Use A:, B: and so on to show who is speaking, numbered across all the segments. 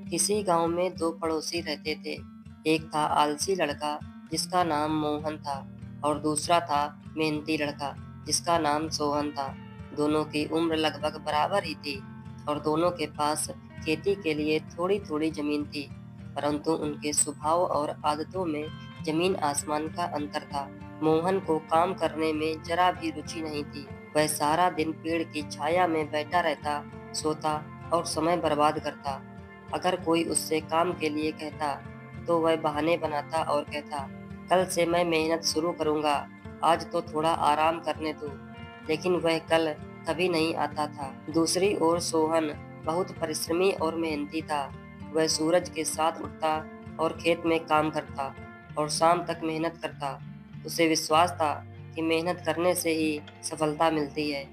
A: किसी गांव में दो पड़ोसी रहते थे। एक था आलसी लड़का जिसका नाम मोहन था और दूसरा था मेहनती लड़का जिसका नाम सोहन था। दोनों की उम्र लगभग बराबर ही थी और दोनों के पास खेती के लिए थोड़ी थोड़ी जमीन थी, परंतु उनके स्वभाव और आदतों में जमीन आसमान का अंतर था। मोहन को काम करने में जरा भी रुचि नहीं थी। वह सारा दिन पेड़ की छाया में बैठा रहता, सोता और समय बर्बाद करता। अगर कोई उससे काम के लिए कहता तो वह बहाने बनाता और कहता, कल से मैं मेहनत शुरू करूंगा, आज तो थोड़ा आराम करने दो। लेकिन वह कल कभी नहीं आता था। दूसरी ओर सोहन बहुत परिश्रमी और मेहनती था। वह सूरज के साथ उठता और खेत में काम करता और शाम तक मेहनत करता। उसे विश्वास था कि मेहनत करने से ही सफलता मिलती है।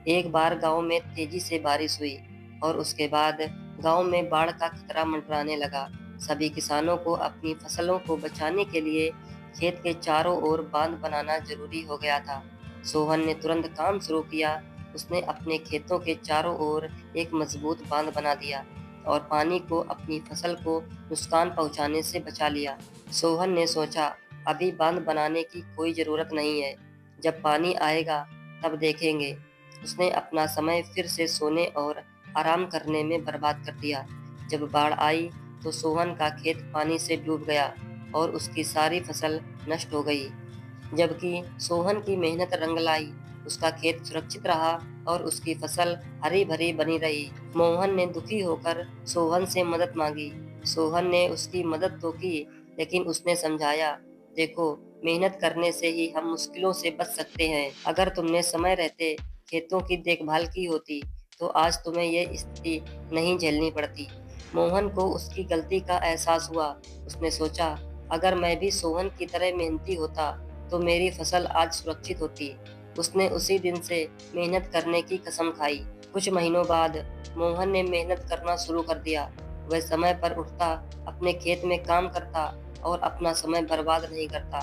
A: एक बार गांव में तेजी से बारिश हुई और उसके बाद गांव में बाढ़ का खतरा मंडराने लगा। सभी किसानों को अपनी फसलों को बचाने के लिए खेत के चारों ओर बांध बनाना जरूरी हो गया था। सोहन ने तुरंत काम शुरू किया। उसने अपने खेतों के चारों ओर एक मजबूत बांध बना दिया और पानी को अपनी फसल को नुकसान पहुंचाने से बचा लिया। सोहन ने सोचा, अभी बांध बनाने की कोई जरूरत नहीं है, जब पानी आएगा तब देखेंगे। उसने अपना समय फिर से सोने और आराम करने में बर्बाद कर दिया। जब बाढ़ आई तो सोहन का खेत पानी से डूब गया और उसकी सारी फसल नष्ट हो गई। जबकि सोहन की मेहनत रंग लाई, उसका खेत सुरक्षित रहा और उसकी फसल हरी भरी बनी रही। मोहन ने दुखी होकर सोहन से मदद मांगी। सोहन ने उसकी मदद तो की, लेकिन उसने समझाया, देखो, मेहनत करने से ही हम मुश्किलों से बच सकते हैं। अगर तुमने समय रहते खेतों की देखभाल की होती तो आज तुम्हें ये स्थिति नहीं झेलनी पड़ती। मोहन को उसकी गलती का एहसास हुआ। उसने सोचा, अगर मैं भी सोहन की तरह मेहनती होता तो मेरी फसल आज सुरक्षित होती। उसने उसी दिन से मेहनत करने की कसम खाई। कुछ महीनों बाद मोहन ने मेहनत करना शुरू कर दिया। वह समय पर उठता, अपने खेत में काम करता और अपना समय बर्बाद नहीं करता।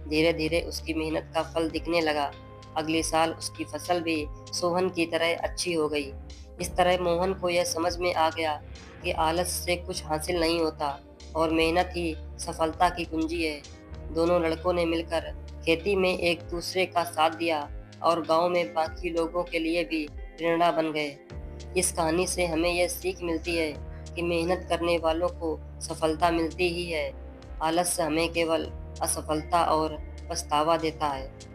A: धीरे धीरे उसकी मेहनत का फल दिखने लगा। अगले साल उसकी फसल भी सोहन की तरह अच्छी हो गई। इस तरह मोहन को यह समझ में आ गया कि आलस से कुछ हासिल नहीं होता और मेहनत ही सफलता की कुंजी है। दोनों लड़कों ने मिलकर खेती में एक दूसरे का साथ दिया और गांव में बाकी लोगों के लिए भी प्रेरणा बन गए। इस कहानी से हमें यह सीख मिलती है कि मेहनत करने वालों को सफलता मिलती ही है। आलस हमें केवल असफलता और पछतावा देता है।